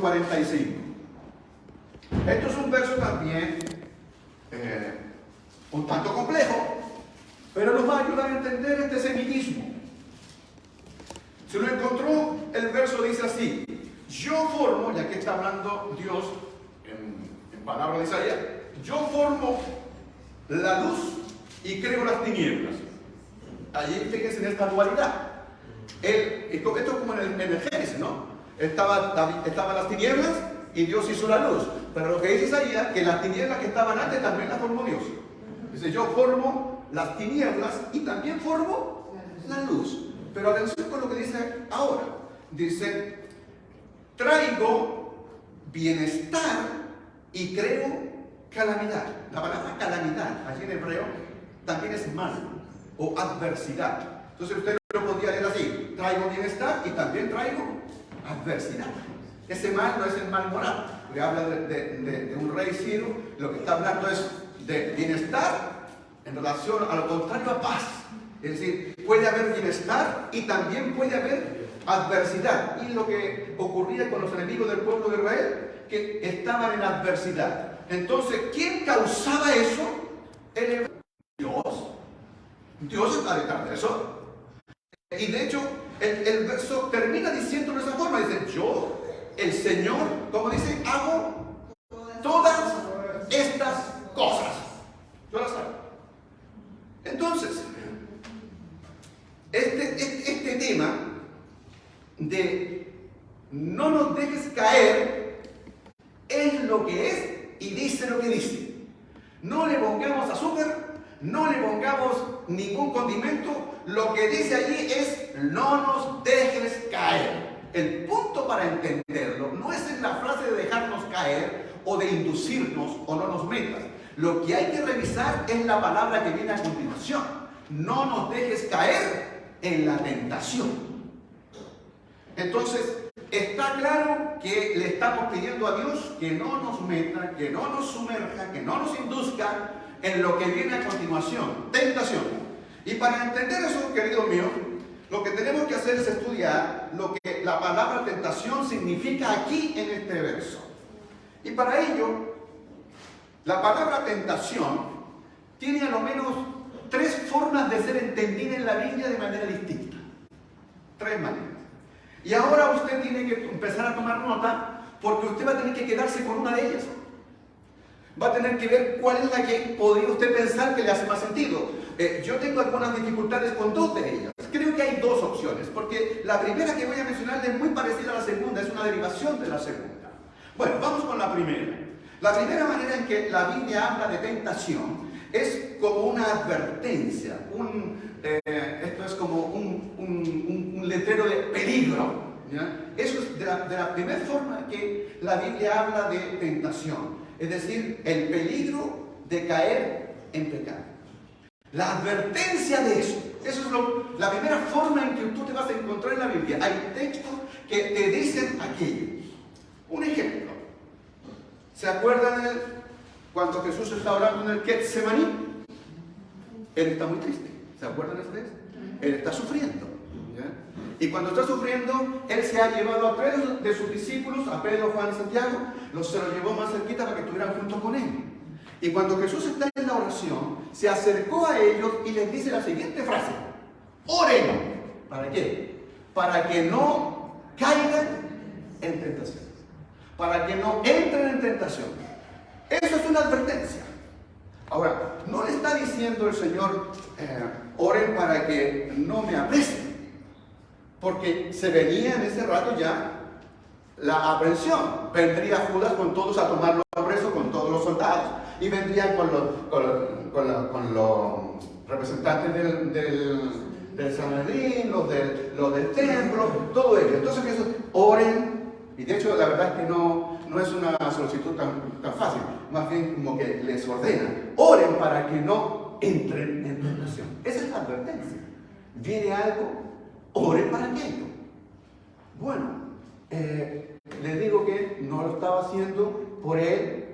45. Esto es un verso también un tanto complejo, pero nos va a ayudar a entender este semitismo. Si lo encontró, el verso dice así: yo formo, ya que está hablando Dios en palabra de Isaías, yo formo la luz y creo las tinieblas. Allí fíjense en esta dualidad. Esto es como en el Génesis, ¿no? Estaban las tinieblas y Dios hizo la luz. Pero lo que dice Isaías, que las tinieblas que estaban antes también las formó Dios. Dice, yo formo las tinieblas y también formo la luz. Pero atención con lo que dice ahora. Dice, traigo bienestar y creo calamidad. La palabra calamidad, allí en hebreo, también es mal o adversidad. Entonces usted lo podría leer así: traigo bienestar y también traigo adversidad. Ese mal no es el mal moral, porque habla de un rey Ciro. Lo que está hablando es de bienestar en relación a lo contrario a paz. Es decir, puede haber bienestar y también puede haber adversidad. Y lo que ocurría con los enemigos del pueblo de Israel, que estaban en adversidad. Entonces, ¿quién causaba eso? Dios. Dios está detrás de eso. Y de hecho, el verso termina diciendo de esa forma. Dice, yo, el Señor, como dice, hago todas estas cosas. Yo las hago. Entonces, este tema de no nos dejes caer es lo que es y dice lo que dice. No le pongamos azúcar, no le pongamos ningún condimento. Lo que dice allí es, no nos dejes caer. El punto para entenderlo no es en la frase de dejarnos caer o de inducirnos o no nos metas. Lo que hay que revisar es la palabra que viene a continuación. No nos dejes caer en la tentación. Entonces, está claro que le estamos pidiendo a Dios que no nos meta, que no nos sumerja, que no nos induzca en lo que viene a continuación, tentación. Y para entender eso, queridos míos, lo que tenemos que hacer es estudiar lo que la palabra tentación significa aquí en este verso. Y para ello, la palabra tentación tiene a lo menos 3 formas de ser entendida en la Biblia de manera distinta. 3 maneras. Y ahora usted tiene que empezar a tomar nota, porque usted va a tener que quedarse con una de ellas. Va a tener que ver cuál es la que podría usted pensar que le hace más sentido. Yo tengo algunas dificultades con 2 de ellas. Creo que hay 2 opciones, porque la primera que voy a mencionar es muy parecida a la segunda, es una derivación de la segunda. Bueno, vamos con la primera. La primera manera en que la Biblia habla de tentación es como una advertencia, esto es como un letrero de peligro, ¿ya? Eso es de la primera forma que la Biblia habla de tentación, es decir, el peligro de caer en pecado. La advertencia de eso. Eso es la primera forma en que tú te vas a encontrar en la Biblia. Hay textos que te dicen aquello. Un ejemplo. ¿Se acuerdan cuando Jesús está orando en el Getsemaní? Él está muy triste. ¿Se acuerdan ustedes? Él está sufriendo. ¿Ya? Y cuando está sufriendo, Él se ha llevado a 3 de sus discípulos, a Pedro, Juan y Santiago, se los llevó más cerquita para que estuvieran junto con Él. Y cuando Jesús está en la oración, se acercó a ellos y les dice la siguiente frase: oren. ¿Para qué? Para que no caigan en tentación. Para que no entren en tentación. Eso es una advertencia. Ahora, no le está diciendo el Señor, oren para que no me apresen. Porque se venía en ese rato ya la aprehensión. Vendría Judas con todos a tomarlo preso, con todos los soldados. Y vendrían con los representantes del Sanedrín, los del templo, todo ello. Entonces Jesús, oren. Y de hecho la verdad es que no es una solicitud tan fácil. Más bien como que les ordena, oren para que no entren en tentación. Esa es la advertencia. Viene algo, oren para aquello. Bueno, les digo que no lo estaba haciendo por él,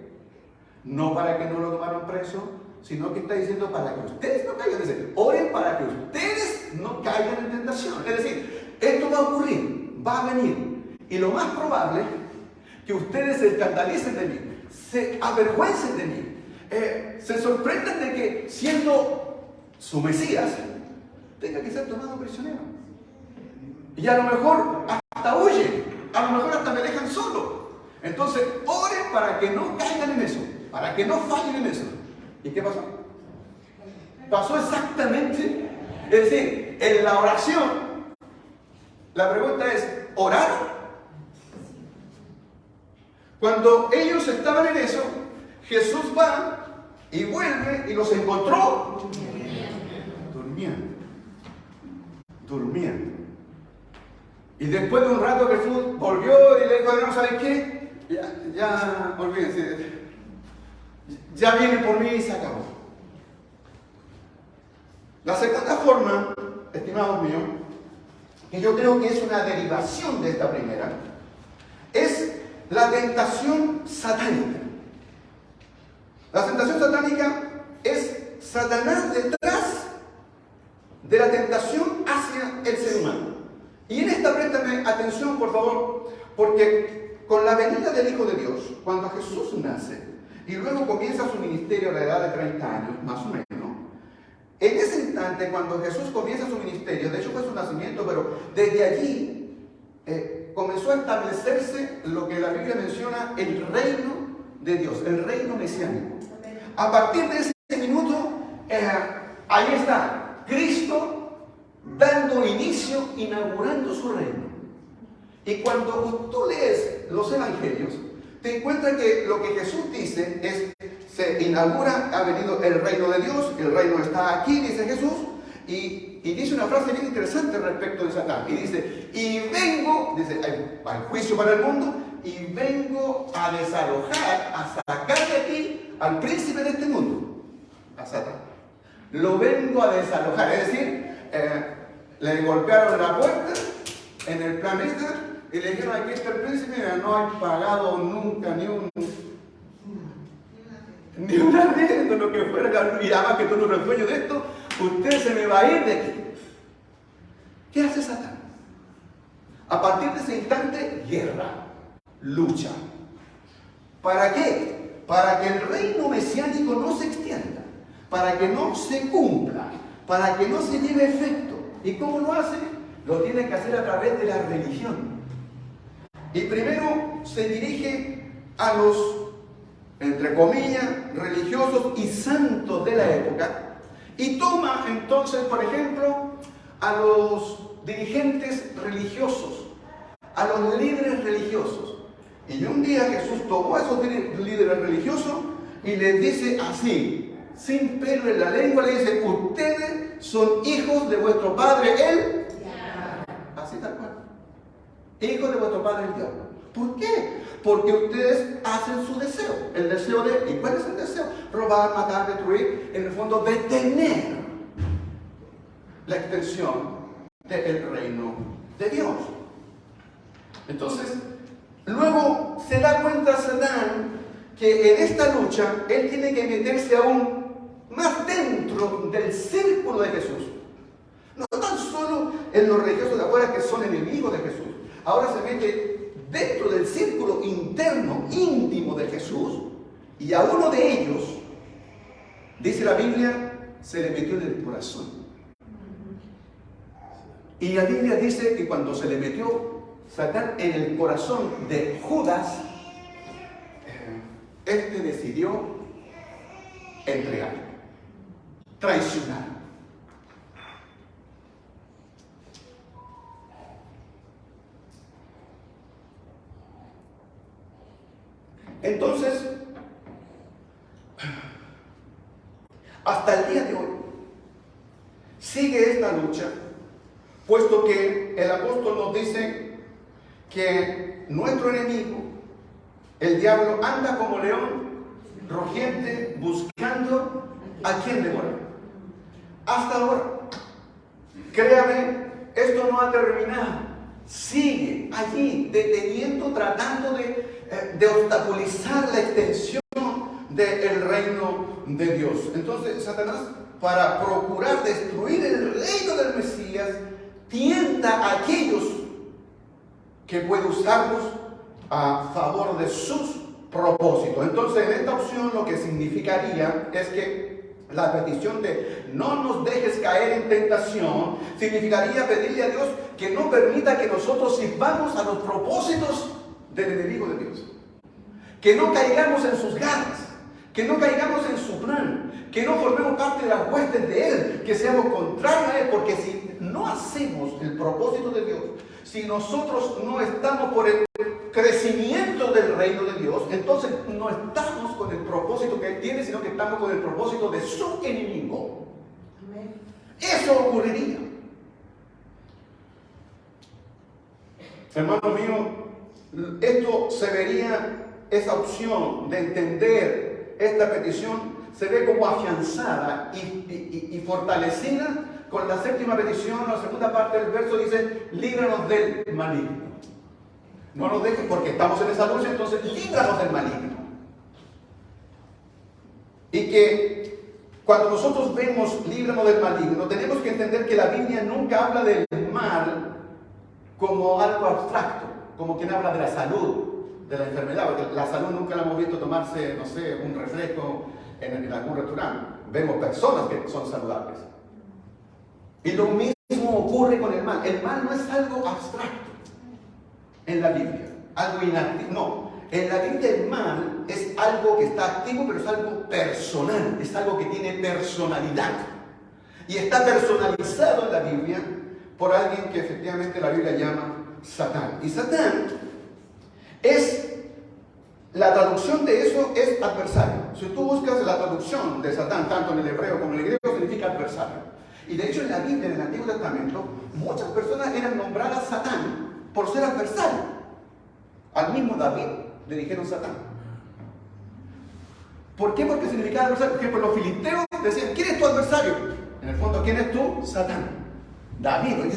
no para que no lo tomaran preso, sino que está diciendo para que ustedes no caigan. Es decir, oren para que ustedes no caigan en tentación. Es decir, esto va a ocurrir, va a venir. Y lo más probable que que ustedes se escandalicen de mí, se avergüencen de mí, se sorprendan de que siendo su Mesías tenga que ser tomado prisionero. Y a lo mejor hasta huye, a lo mejor hasta me dejan solo. Entonces, oren para que no caigan en eso, para que no fallen en eso. ¿Y qué pasó? Pasó exactamente, es decir, en la oración, la pregunta es, ¿oraron? Cuando ellos estaban en eso, Jesús va y vuelve y los encontró durmiendo. Y después de un rato Jesús volvió y le dijo, no, ¿sabes qué? Ya olvídense, ya viene por mí y se acabó. La segunda forma, estimados míos, que yo creo que es una derivación de esta primera, es la tentación satánica. La tentación satánica es Satanás detrás de la tentación hacia el ser humano. Y en esta préstame atención, por favor, porque con la venida del Hijo de Dios, cuando Jesús nace y luego comienza su ministerio a la edad de 30 años, más o menos, en ese instante, cuando Jesús comienza su ministerio, de hecho fue su nacimiento, pero desde allí comenzó a establecerse lo que la Biblia menciona, el reino de Dios, el reino mesiánico. A partir de ese minuto, ahí está Cristo dando inicio, inaugurando su reino. Y cuando tú lees los evangelios, te encuentras que lo que Jesús dice es, se inaugura, ha venido el reino de Dios, el reino está aquí, dice Jesús, y dice una frase bien interesante respecto de Satán, y dice, y vengo, dice, al juicio para el mundo, y vengo a desalojar, a sacar de aquí al príncipe de este mundo, a Satán. Lo vengo a desalojar, es decir, le golpearon la puerta en el planeta y le dijeron, aquí está el príncipe, no han pagado nunca ni una vez de lo que fuera, y además que tú no eres dueño de esto, usted se me va a ir de aquí. ¿Qué hace Satán? A partir de ese instante, guerra, lucha. ¿Para qué? Para que el reino mesiánico no se extienda, para que no se cumpla, para que no se lleve efecto. ¿Y cómo lo hace? Lo tiene que hacer a través de la religión. Y primero se dirige a los, entre comillas, religiosos y santos de la época, y toma entonces, por ejemplo, a los dirigentes religiosos, a los líderes religiosos. Y un día Jesús tomó a esos líderes religiosos y les dice así, sin pelo en la lengua, le dice, ustedes son hijos de vuestro padre, el diablo. Así tal cual. Hijos de vuestro padre, el diablo. ¿Por qué? Porque ustedes hacen su deseo. El deseo de, ¿y cuál es el deseo? Robar, matar, destruir, en el fondo detener la extensión del reino de Dios. Entonces, luego se da cuenta Satán que en esta lucha él tiene que meterse aún más dentro del círculo de Jesús. No tan solo en los religiosos de afuera que son enemigos de Jesús. Ahora se mete dentro del círculo interno, íntimo de Jesús, y a uno de ellos, dice la Biblia, se le metió en el corazón. Y la Biblia dice que cuando se le metió Satán en el corazón de Judas, este decidió entregar, traicionar. Entonces, hasta el día de hoy, sigue esta lucha, puesto que el apóstol nos dice que nuestro enemigo, el diablo, anda como león rugiente buscando a quien devorar. Hasta ahora, créame, esto no ha terminado. Sigue allí, deteniendo, tratando de obstaculizar la extensión del reino de Dios. Entonces, Satanás, para procurar destruir el reino del Mesías, tienta a aquellos que puede usarlos a favor de sus propósitos. Entonces, en esta opción lo que significaría es que la petición de no nos dejes caer en tentación significaría pedirle a Dios que no permita que nosotros sirvamos a los propósitos del enemigo de Dios. Que no caigamos en sus garras, que no caigamos en su plan, que no formemos parte de las huestes de Él, que seamos contrarios a Él, porque si no hacemos el propósito de Dios, si nosotros no estamos por el crecimiento del reino de Dios, entonces no estamos con el propósito que Él tiene, sino que estamos con el propósito de su enemigo. Amén. Eso ocurriría. Hermano mío, esto se vería, esa opción de entender esta petición se ve como afianzada y fortalecida con la séptima petición. La segunda parte del verso dice: líbranos del maligno. No nos dejes, porque estamos en esa lucha, entonces líbranos del maligno. Y que cuando nosotros vemos líbranos del maligno, tenemos que entender que la Biblia nunca habla del mal como algo abstracto, como quien habla de la salud, de la enfermedad, porque la salud nunca la hemos visto tomarse, no sé, un refresco en algún restaurante. Vemos personas que son saludables. Y lo mismo ocurre con el mal. El mal no es algo abstracto en la Biblia, algo inactivo. No, en la Biblia el mal es algo que está activo, pero es algo personal, es algo que tiene personalidad. Y está personalizado en la Biblia por alguien que efectivamente la Biblia llama Satán. Y Satán es, la traducción de eso es adversario. Si tú buscas la traducción de Satán, tanto en el hebreo como en el griego, significa adversario. Y de hecho en la Biblia, en el Antiguo Testamento, muchas personas eran nombradas Satán por ser adversario. Al mismo David le dijeron Satán. ¿Por qué? Porque significaba adversario. Porque los filisteos decían: ¿quién es tu adversario? En el fondo, ¿quién es tú? Satán. David.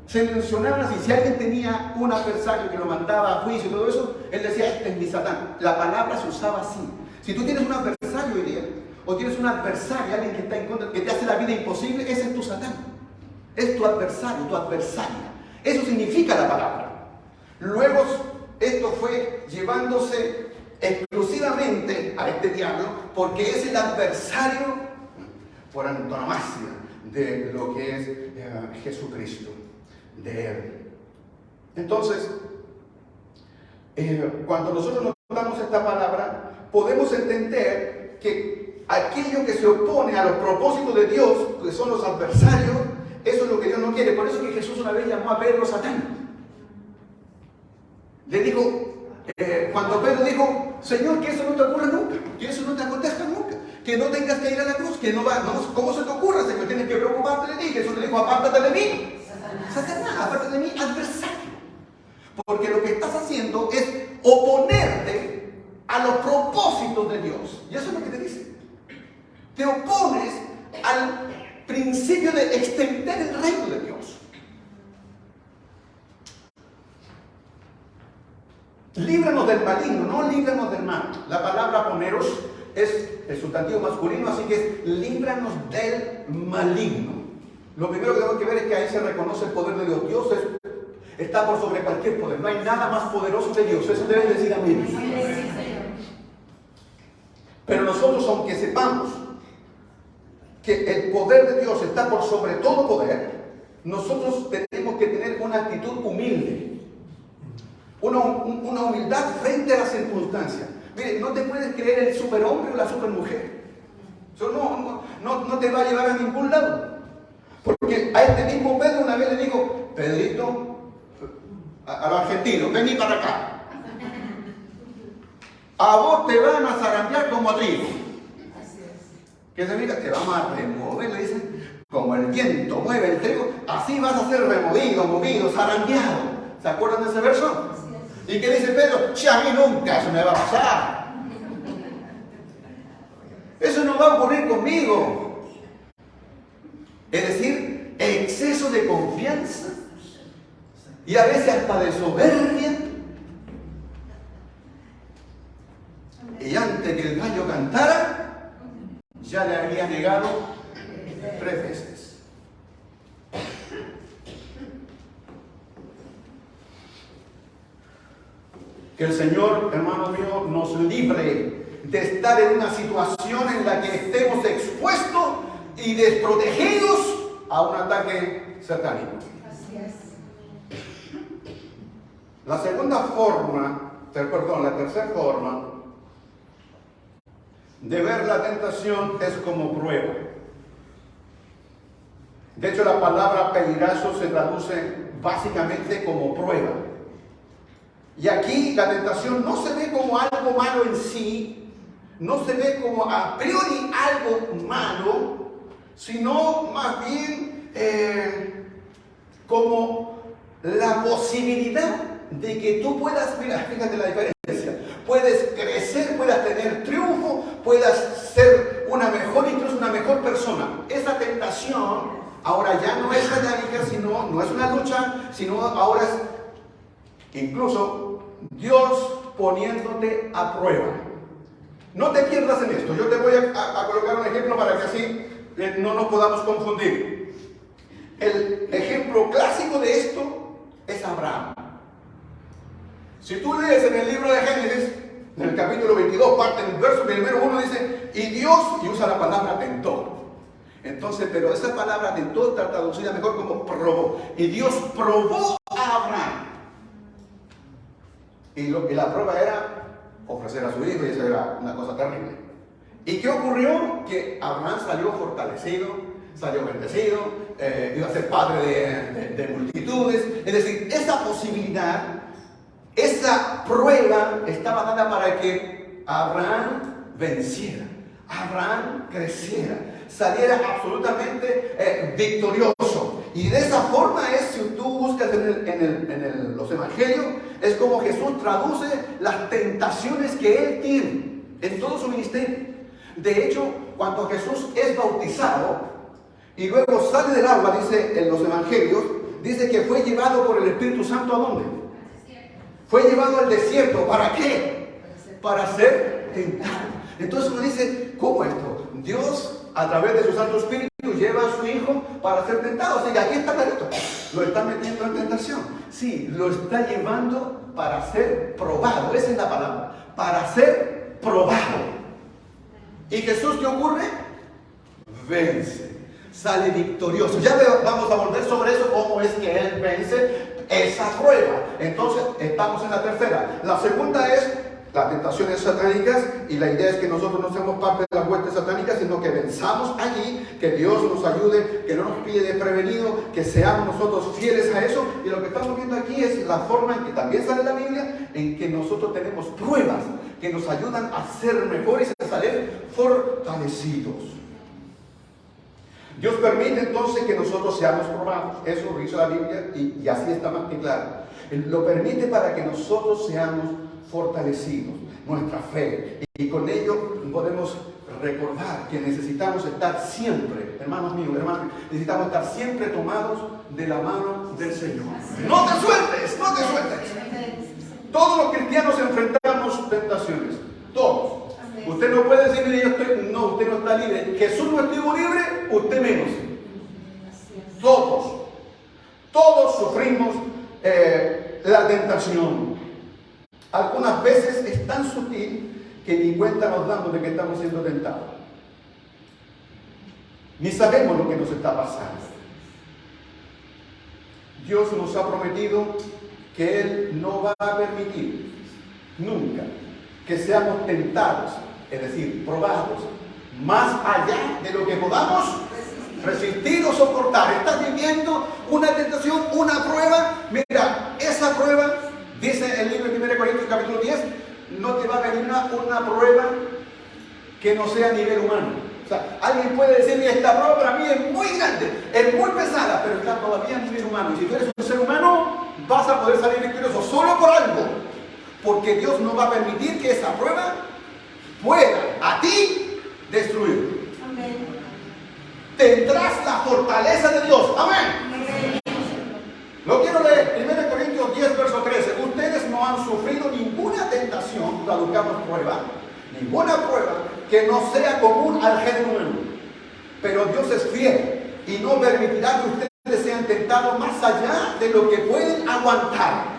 Se mencionaba así. Si alguien tenía un adversario que lo mandaba a juicio y todo eso, él decía: este es mi Satán. La palabra se usaba así. Si tú tienes un adversario hoy día, o tienes un adversario, alguien que está en contra, que te hace la vida imposible, ese es tu Satán. Es tu adversario, tu adversaria. Eso significa la palabra. Luego, esto fue llevándose exclusivamente a este diablo, porque es el adversario por antonomasia de lo que es Jesucristo, de Él. Entonces, cuando nosotros notamos esta palabra, podemos entender que aquello que se opone a los propósitos de Dios, que son los adversarios, eso es lo que Dios no quiere. Por eso que Jesús una vez llamó a Pedro Satán. Le dijo, cuando Pedro dijo: Señor, que eso no te ocurra nunca, que eso no te acontezca nunca, que no tengas que ir a la cruz, que no va, no, ¿cómo se te ocurra, Señor? Tienes que preocuparte de ti. Jesús le dijo: apártate de mí, Satanás, apártate de mí, adversario. Porque lo que estás haciendo es oponerte a los propósitos de Dios. Y eso es lo que te dice. Te opones al principio de extender el reino de Dios. Líbranos del maligno, no líbranos del mal. La palabra poneros es el sustantivo masculino, así que es líbranos del maligno. Lo primero que tenemos que ver es que ahí se reconoce el poder de Dios. Dios está por sobre cualquier poder. No hay nada más poderoso que Dios. Eso debes decir amén. Pero nosotros, aunque sepamos que el poder de Dios está por sobre todo poder, nosotros tenemos que tener una actitud humilde. Una humildad frente a las circunstancias. Mire, no te puedes creer el superhombre o la supermujer. Eso no te va a llevar a ningún lado. Porque a este mismo Pedro una vez le dijo: Pedrito, a los argentinos, vení para acá. A vos te van a zarandear como a trigo. ¿Qué significa? Te vamos a remover, le dicen, como el viento mueve el trigo, así vas a ser removido, movido, zarandeado. ¿Se acuerdan de ese verso? ¿Y qué dice Pedro? A mí nunca eso me va a pasar. Eso no va a ocurrir conmigo. Es decir, exceso de confianza y a veces hasta de soberbia. Y antes que el gallo cantara, ya le había negado 3 veces. Que el Señor, hermano mío, nos libre de estar en una situación en la que estemos expuestos y desprotegidos a un ataque satánico. Así es. La tercera forma de ver la tentación es como prueba. De hecho, la palabra peligroso se traduce básicamente como prueba. Y aquí la tentación no se ve como algo malo en sí, no se ve como a priori algo malo, sino más bien como la posibilidad de que tú puedas, mira, fíjate la diferencia, puedes crecer, puedas tener triunfo, puedas ser incluso una mejor persona. Esa tentación ahora ya no es satánica, sino no es una lucha, sino ahora es incluso Dios poniéndote a prueba. No te pierdas en esto. Yo te voy a colocar un ejemplo para que así no nos podamos confundir. El ejemplo clásico de esto es Abraham. Si tú lees en el libro de Génesis, en el capítulo 22, parte del verso primero, uno dice, y Dios, y usa la palabra tentó. Entonces, pero esa palabra tentó está traducida mejor como probó. Y Dios probó a Abraham. Y la prueba era ofrecer a su hijo, y eso era una cosa terrible. ¿Y qué ocurrió? Que Abraham salió fortalecido, salió bendecido, iba a ser padre de multitudes. Es decir, esa posibilidad, esa prueba estaba dada para que Abraham venciera, Abraham creciera, saliera absolutamente victorioso. Y de esa forma es, si tú buscas en los evangelios, es como Jesús traduce las tentaciones que él tiene en todo su ministerio. De hecho, cuando Jesús es bautizado y luego sale del agua, dice en los evangelios, dice que fue llevado por el Espíritu Santo ¿a dónde? Fue llevado al desierto. ¿Para qué? Para ser tentado. Entonces uno dice, ¿cómo esto? Dios, a través de su Santo Espíritu, lleva a su hijo para ser tentado. O sea, aquí está clarito. Lo está metiendo en tentación. Sí, lo está llevando para ser probado. Esa es la palabra. Para ser probado. ¿Y Jesús qué ocurre? Vence. Sale victorioso. Ya vamos a volver sobre eso, cómo es que él vence esa prueba. Entonces, estamos en la tercera. La segunda es las tentaciones satánicas, y la idea es que nosotros no seamos parte de las huestes satánicas, sino que venzamos allí, que Dios nos ayude, que no nos pille desprevenido, que seamos nosotros fieles a eso. Y lo que estamos viendo aquí es la forma en que también sale la Biblia, en que nosotros tenemos pruebas que nos ayudan a ser mejores y a salir fortalecidos. Dios permite entonces que nosotros seamos probados. Eso lo dice la Biblia y así está más que claro. Él lo permite para que nosotros seamos fortalecidos, nuestra fe. Y con ello podemos recordar que necesitamos estar siempre, hermanos míos, hermanos, necesitamos estar siempre tomados de la mano del Señor. No te sueltes, no te sueltes. Todos los cristianos enfrentamos tentaciones, todos. Usted no puede decir, mire, usted no está libre. Jesús no estuvo libre, usted menos. Todos sufrimos la tentación. Algunas veces es tan sutil que ni cuenta nos damos de que estamos siendo tentados. Ni sabemos lo que nos está pasando. Dios nos ha prometido que Él no va a permitir nunca que seamos tentados, es decir, probados, más allá de lo que podamos resistir o soportar. Estás viviendo una tentación, una prueba. Mira, esa prueba, dice el libro de 1 Corintios capítulo 10, no te va a venir una prueba que no sea a nivel humano. O sea, alguien puede decir, esta prueba para mí es muy grande, es muy pesada, pero está todavía a nivel humano. Y si tú eres un ser humano, vas a poder salir victorioso solo por algo. Porque Dios no va a permitir que esa prueba pueda a ti destruir. Amén. Tendrás la fortaleza de Dios. Amén. Lo quiero leer. 1 Corintios 10, verso 13. Ustedes no han sufrido ninguna tentación, traduzcamos prueba, ninguna prueba que no sea común al género humano. Pero Dios es fiel y no permitirá que ustedes sean tentados más allá de lo que pueden aguantar.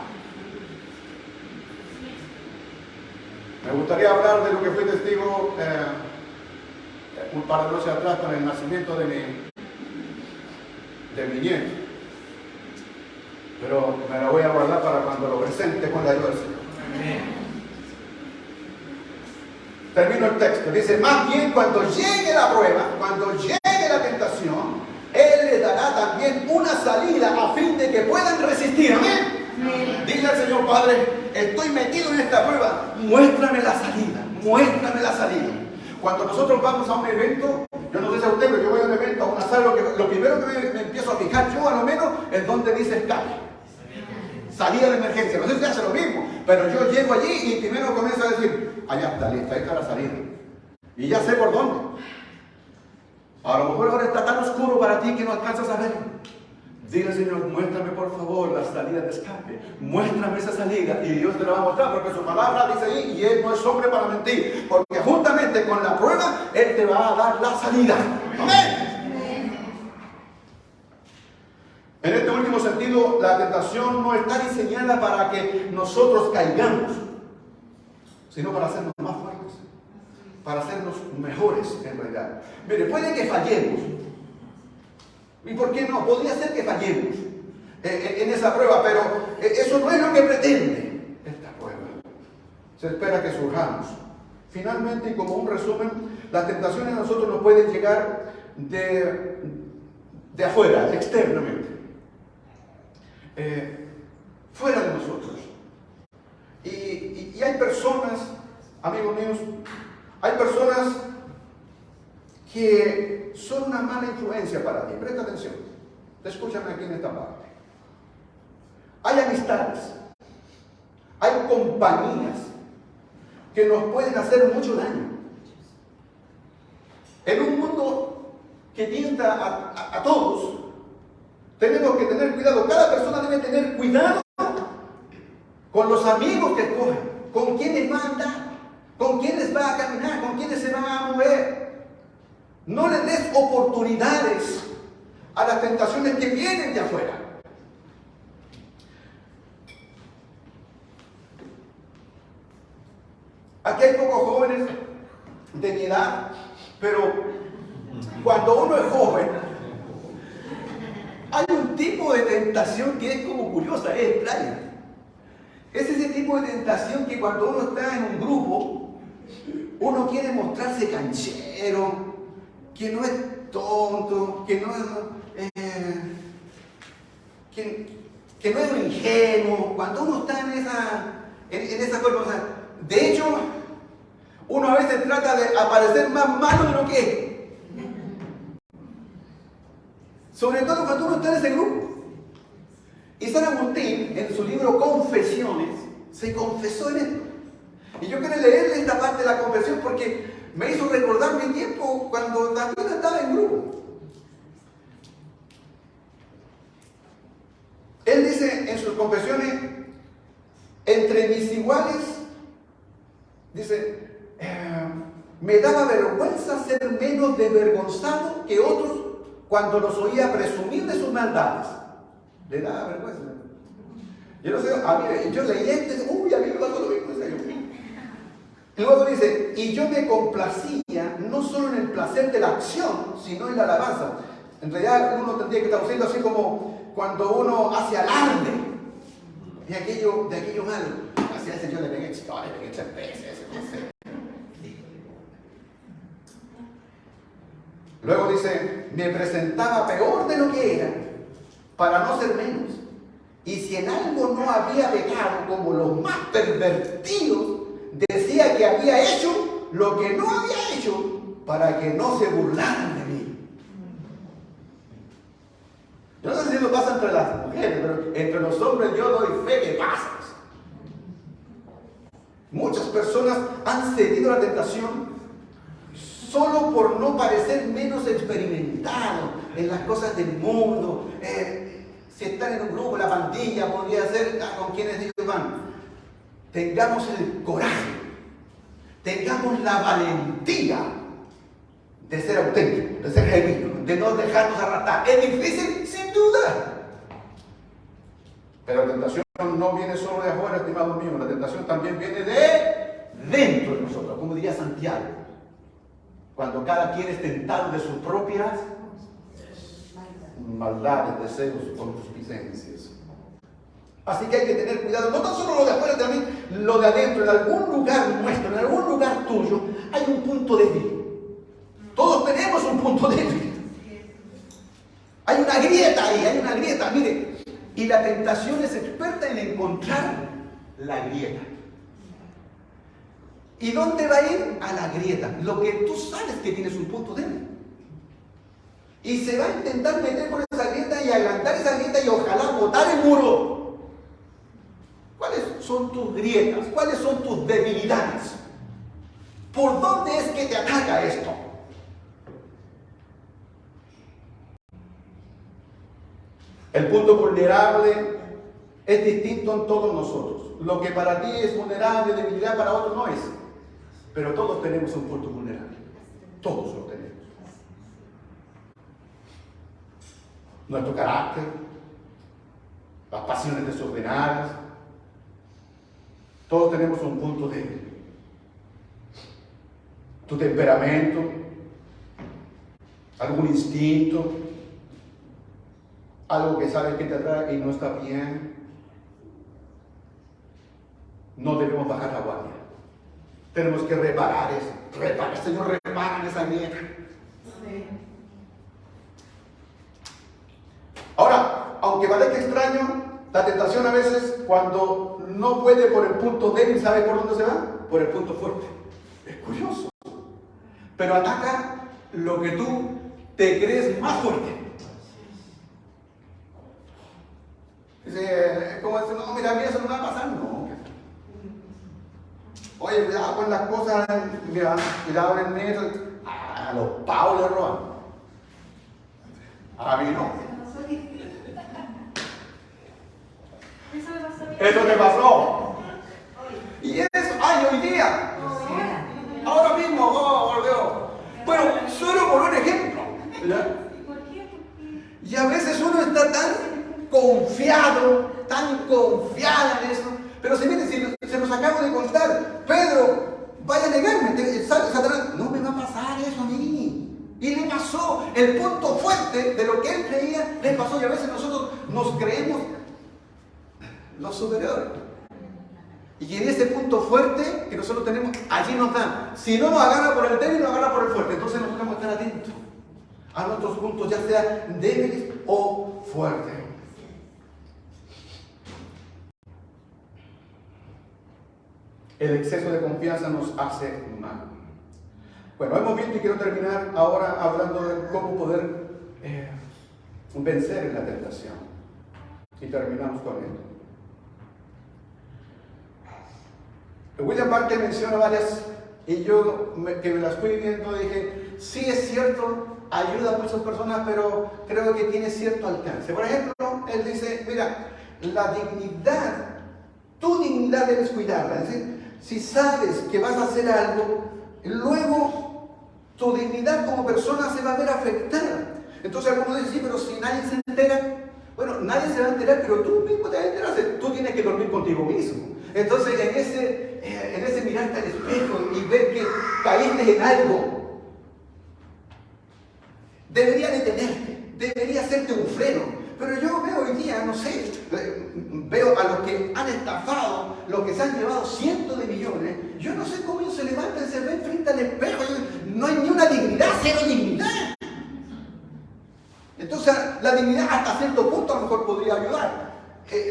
Me gustaría hablar de lo que fui testigo un par de noches atrás con el nacimiento de mi nieto. Pero me la voy a guardar para cuando lo presente con la ayuda del Señor. Termino el texto. Dice, más bien cuando llegue la prueba, cuando llegue la tentación, Él les dará también una salida a fin de que puedan resistir. Amén. Dile al Señor, Padre, estoy metido en esta prueba, muéstrame la salida, muéstrame la salida. Cuando nosotros vamos a un evento, yo no sé si a usted, pero yo voy a un evento, a una sala, lo primero que me empiezo a fijar yo a lo menos es donde dice escape. Salida de emergencia. No sé si hace lo mismo, pero yo llego allí y primero comienzo a decir, allá está lista, ahí está la salida. Y ya sé por dónde. A lo mejor ahora está tan oscuro para ti que no alcanzas a ver. Dile, Señor, muéstrame por favor la salida de escape. Muéstrame esa salida y Dios te la va a mostrar porque su palabra dice ahí y Él no es hombre para mentir. Porque juntamente con la prueba, Él te va a dar la salida. Amén. En este último sentido, la tentación no está diseñada para que nosotros caigamos, sino para hacernos más fuertes, para hacernos mejores en realidad. Mire, puede que fallemos. ¿Y por qué no? Podría ser que fallemos en esa prueba, pero eso no es lo que pretende esta prueba. Se espera que surjamos. Finalmente, y como un resumen, las tentaciones a nosotros nos pueden llegar de afuera, externamente. Fuera de nosotros. Y hay personas, amigos míos, hay personas que son una mala influencia para ti. Presta atención. Escúchame aquí en esta parte. Hay amistades, hay compañías que nos pueden hacer mucho daño. En un mundo que tienta a todos, tenemos que tener cuidado. Cada persona debe tener cuidado con los amigos que escoge, con quienes va a andar, con quienes va a caminar, con quienes se van a mover. No le des oportunidades a las tentaciones que vienen de afuera. Aquí hay pocos jóvenes de mi edad, pero cuando uno es joven, hay un tipo de tentación que es como curiosa, es extraña. Es ese tipo de tentación que cuando uno está en un grupo, uno quiere mostrarse canchero, que no es tonto, que no es un ingenuo. Cuando uno está en esa cosa, de hecho, uno a veces trata de aparecer más malo de lo que es. Sobre todo cuando uno está en ese grupo. Y San Agustín, en su libro Confesiones, se confesó en esto. Y yo quiero leerle esta parte de la confesión porque me hizo recordar mi tiempo cuando también estaba en grupo. Él dice en sus confesiones, entre mis iguales, dice, me daba vergüenza ser menos desvergonzado que otros cuando los oía presumir de sus maldades. Le daba vergüenza. Yo no sé, a mí, yo leí esto y dije, uy, a mí me pasó lo mismo. Y luego dice, y yo me complacía no solo en el placer de la acción, sino en la alabanza. En realidad uno tendría que traducirlo así como cuando uno hace alarde de aquello malo. Así a veces yo le pegué 3 veces, no sé. Luego dice, me presentaba peor de lo que era, para no ser menos. Y si en algo no había pecado, como los más pervertidos, decía que había hecho lo que no había hecho, para que no se burlaran de mí. Yo no sé si eso pasa entre las mujeres, pero entre los hombres yo doy fe que pasa. Muchas personas han cedido a la tentación solo por no parecer menos experimentados en las cosas del mundo. Si están en un grupo, la pandilla podría ser con quienes ellos van. Tengamos el coraje, tengamos la valentía de ser auténticos, de ser genuinos, de no dejarnos arrastrar. Es difícil, sin duda. Pero la tentación no viene solo de afuera, estimados míos. La tentación también viene de dentro de nosotros, como diría Santiago, cuando cada quien es tentado de sus propias maldades, deseos, concupiscencias. Así que hay que tener cuidado, no tan solo lo de afuera, también lo de adentro. En algún lugar nuestro, en algún lugar tuyo, hay un punto débil. Todos tenemos un punto débil. Hay una grieta ahí, hay una grieta, mire. Y la tentación es experta en encontrar la grieta. ¿Y dónde va a ir? A la grieta. Lo que tú sabes que tienes un punto débil. Y se va a intentar meter por esa grieta y agrandar esa grieta y ojalá botar el muro. ¿Cuáles son tus grietas? ¿Cuáles son tus debilidades? ¿Por dónde es que te ataca esto? El punto vulnerable es distinto en todos nosotros. Lo que para ti es vulnerable, debilidad, para otro no es. Pero todos tenemos un punto vulnerable. Todos lo tenemos. Nuestro carácter, las pasiones desordenadas. Todos tenemos un punto débil. Tu temperamento, algún instinto, algo que sabes que te atrae y no está bien. No debemos bajar la guardia. Tenemos que reparar eso. Repara, Señor, repara en esa grieta. Ahora, aunque parezca extraño, la tentación a veces, cuando no puede por el punto débil, ¿sabe por dónde se va? Por el punto fuerte. Es curioso. Pero ataca lo que tú te crees más fuerte. Dice, como dice, no, mira, a mí eso no me va a pasar. No. Oye, cuidado con las cosas, mira, cuidado en eso. A los pavos le roban. A mí no. Eso te pasó. Y eso, ay, hoy día. Ahora mismo, bueno, solo por un ejemplo. ¿Verdad? Y a veces uno está tan confiado en eso. Pero se nos acaba de contar, Pedro, vaya a negarme. Satanás, no me va a pasar eso a mí. Y le pasó. El punto fuerte de lo que él creía, le pasó. Y a veces nosotros nos creemos los superiores. Y en ese punto fuerte que nosotros tenemos, allí nos dan. Si no nos agarra por el débil, nos agarra por el fuerte. Entonces nosotros tenemos que estar atentos a nuestros puntos, ya sean débiles o fuertes. El exceso de confianza nos hace mal. Bueno, hemos visto y quiero terminar ahora hablando de cómo poder vencer en la tentación. Y terminamos con esto. William Barclay menciona varias, y yo que me las fui viendo dije, sí es cierto, ayuda a muchas personas, pero creo que tiene cierto alcance. Por ejemplo, él dice, mira, la dignidad, tu dignidad debes cuidarla. Es decir, si sabes que vas a hacer algo, luego tu dignidad como persona se va a ver afectada. Entonces algunos dicen, sí, pero si nadie se entera, bueno, nadie se va a enterar, pero tú mismo te vas a enterar, tú tienes que dormir contigo mismo. Entonces en ese mirarte al espejo y ver que caíste en algo, debería detenerte, debería hacerte un freno. Pero yo veo hoy día, no sé, veo a los que han estafado, los que se han llevado cientos de millones. Yo no sé cómo ellos se levantan y se ven frente al espejo. No hay ni una dignidad, cero dignidad. Entonces la dignidad hasta cierto punto a lo mejor podría ayudar.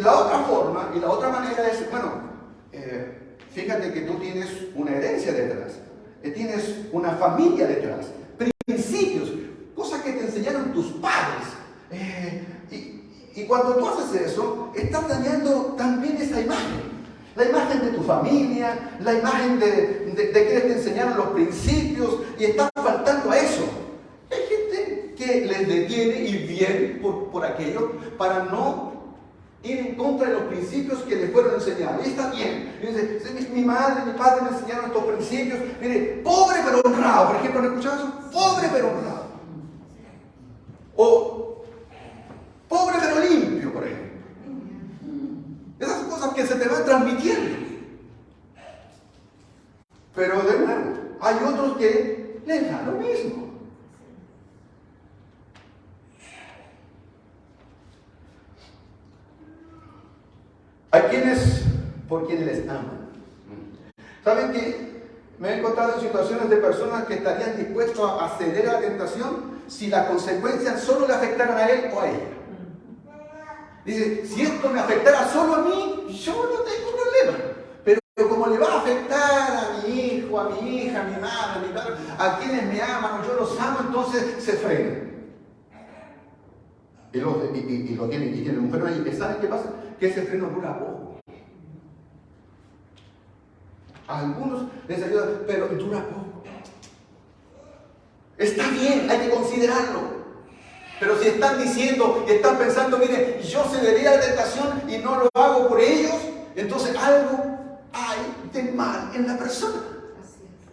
La otra forma y la otra manera es, bueno, fíjate que tú tienes una herencia detrás, tienes una familia detrás, principios, cosas que te enseñaron tus padres. Y cuando tú haces eso, estás dañando también esa imagen. La imagen de tu familia, la imagen de que te enseñaron los principios, y estás faltando a eso. Hay gente que les detiene y viene por aquello para no ir en contra de los principios que les fueron enseñados. Y está bien. Y dice, mi madre, mi padre me enseñaron estos principios. Mire, pobre pero honrado. Por ejemplo, ¿han escuchado eso? Pobre pero honrado. O pobre pero limpio, por ejemplo. Esas cosas que se te van transmitiendo. Pero de nuevo, hay otros que les da lo mismo. Hay quienes, por quienes les aman. ¿Saben que me he encontrado en situaciones de personas que estarían dispuestos a ceder a la tentación si las consecuencias solo le afectaran a él o a ella? Dice, si esto me afectara solo a mí, yo no tengo problema. Pero como le va a afectar a mi hijo, a mi hija, a mi madre, a mi padre, a quienes me aman o yo los amo, entonces se frenan. Y lo tienen un freno ahí. ¿Saben qué pasa? Que ese freno dura poco. A algunos les ayuda, pero dura poco. Está bien, hay que considerarlo. Pero si están diciendo y están pensando, mire, yo cedería a la tentación y no lo hago por ellos, entonces algo hay de mal en la persona.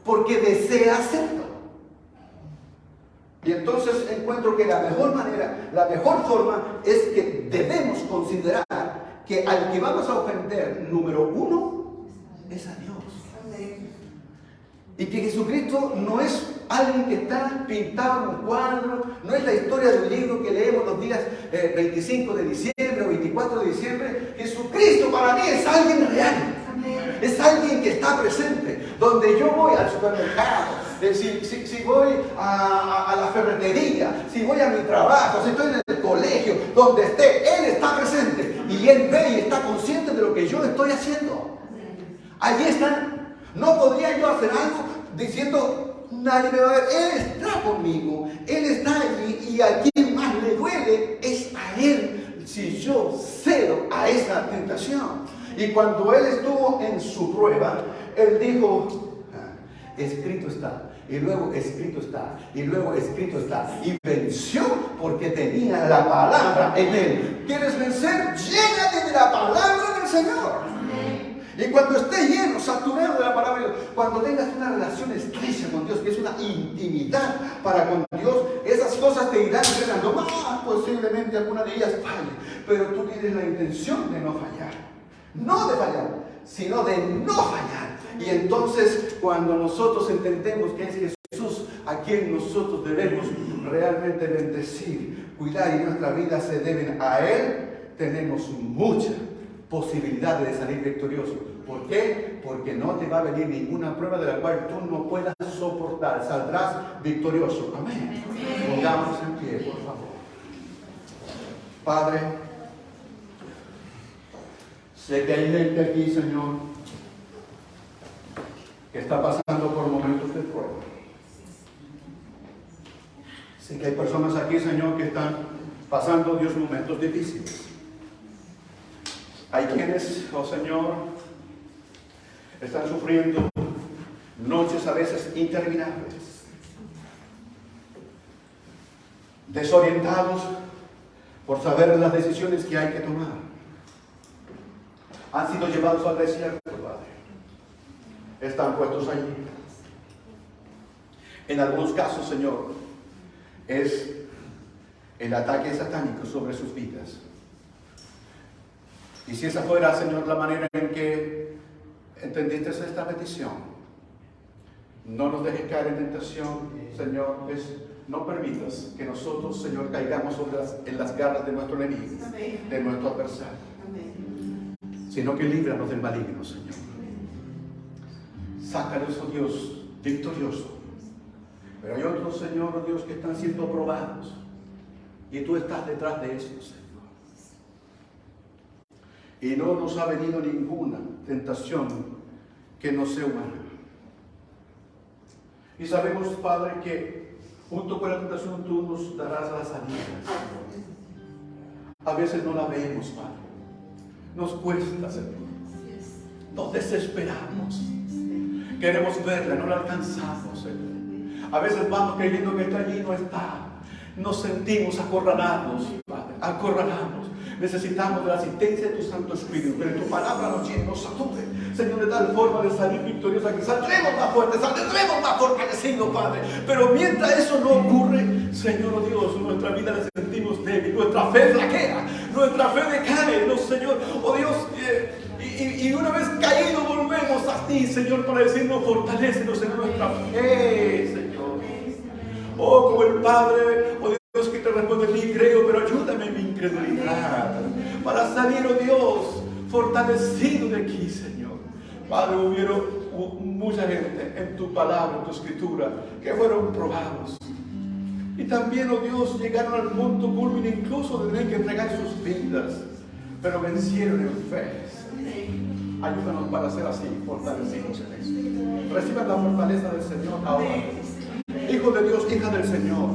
Porque desea hacerlo. Y entonces encuentro que la mejor manera, la mejor forma es que debemos considerar que al que vamos a ofender, número uno, es a Dios. Y que Jesucristo no es alguien que está pintado en un cuadro, no es la historia de un libro que leemos los días 25 de diciembre o 24 de diciembre. Jesucristo para mí es alguien real. Es alguien que está presente. Donde yo voy al supermercado, si voy a la ferretería, si voy a mi trabajo, si estoy en el colegio, donde esté, Él está presente. Y Él ve y está consciente de lo que yo estoy haciendo. Allí está. No podría yo hacer algo diciendo, nadie me va a ver. Él está conmigo, Él está allí, y a quien más le duele es a Él si yo cedo a esa tentación. Y cuando Él estuvo en su prueba, Él dijo, escrito está. Y luego escrito está, y luego escrito está. Y venció porque tenía la palabra en Él. ¿Quieres vencer? Llénate de la palabra del Señor. Y cuando estés lleno, saturado de la palabra de Dios, cuando tengas una relación estrecha con Dios, que es una intimidad para con Dios, esas cosas te irán llenando. Posiblemente alguna de ellas falle, pero tú tienes la intención de no fallar. No de fallar, sino de no fallar. Y entonces, cuando nosotros entendemos que es Jesús a quien nosotros debemos realmente bendecir, cuidar, y nuestras vidas se deben a Él, tenemos mucha posibilidad de salir victorioso. ¿Por qué? Porque no te va a venir ninguna prueba de la cual tú no puedas soportar. Saldrás victorioso. Amén. Pongámonos en pie, por favor. Padre, sé que hay gente aquí, Señor, que está pasando por momentos de prueba. Sé que hay personas aquí, Señor, que están pasando, Dios, momentos difíciles. Hay quienes, oh Señor, están sufriendo noches a veces interminables, desorientados por saber las decisiones que hay que tomar. Han sido llevados al desierto, Padre. Están puestos allí. En algunos casos, Señor, es el ataque satánico sobre sus vidas. Y si esa fuera, Señor, la manera en que entendiste esta petición, no nos dejes caer en tentación, Señor. No permitas que nosotros, Señor, caigamos en las garras de nuestro enemigo, de nuestro adversario, sino que líbranos del maligno, Señor. Sácanos, oh Dios, victorioso. Pero hay otros, Señor, oh Dios, que están siendo probados, y tú estás detrás de eso, Señor. Y no nos ha venido ninguna tentación que no sea humana. Y sabemos, Padre, que junto con la tentación tú nos darás la salida. A veces no la vemos, Padre. Nos cuesta, Señor. Nos desesperamos. Queremos verla, no la alcanzamos, Señor. A veces vamos creyendo que está allí y no está. Nos sentimos acorralados, Padre, acorralados. Necesitamos de la asistencia de tu Santo Espíritu, pero tu palabra nos llena, nos sature, Señor, de tal forma de salir victoriosos, que saldremos más fuertes, saldremos más fortalecidos, Padre. Pero mientras eso no ocurre, Señor, oh Dios, nuestra vida la sentimos débil, nuestra fe flaquea, nuestra fe decae, no, Señor, oh Dios, y una vez caído volvemos a ti, Señor, para decirnos, fortalécenos en nuestra fe, Señor. Oh, como el Padre, oh Dios, que te responde, sí creo, pero ayúdame en mi incredulidad, para salir, oh Dios, fortalecido de aquí, Señor. Padre, hubieron mucha gente en tu palabra, en tu escritura, que fueron probados. Y también, oh Dios, llegaron al punto culmine incluso de tener que entregar sus vidas, pero vencieron en fe. Ayúdanos para ser así, fortalecidos en eso. Reciban la fortaleza del Señor ahora. Hijo de Dios, hija del Señor,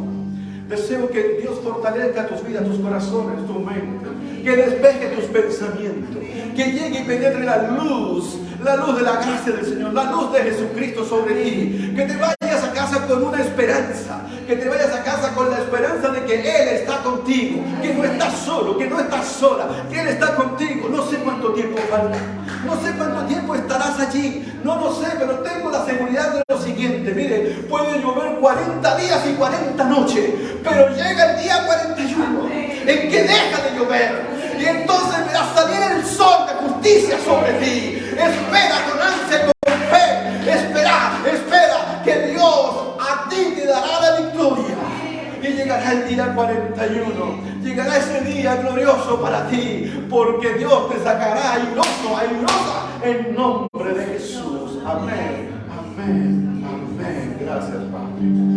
deseo que Dios fortalezca tus vidas, tus corazones, tu mente, que despeje tus pensamientos, que llegue y penetre la luz de la gracia del Señor, la luz de Jesucristo sobre ti, que te vayas a casa con una esperanza, que te vayas a casa con la esperanza de que Él está contigo, que no estás solo, que no estás sola, que Él está contigo. No sé cuánto tiempo falta, no sé cuánto tiempo estarás allí, no lo sé, pero tengo la seguridad de lo siguiente. Mire, puede llover 40 días y 40 noches, pero llega el día 41 en que deja de llover, y entonces verás salir el sol de justicia sobre ti. Espera con ansia, con fe, espera que Dios a ti te dará la victoria. Y llegará el día 41, llegará ese día glorioso para ti, porque Dios te sacará airoso, airosa, en nombre de Jesús. Amén, amén, amén. Gracias, Padre.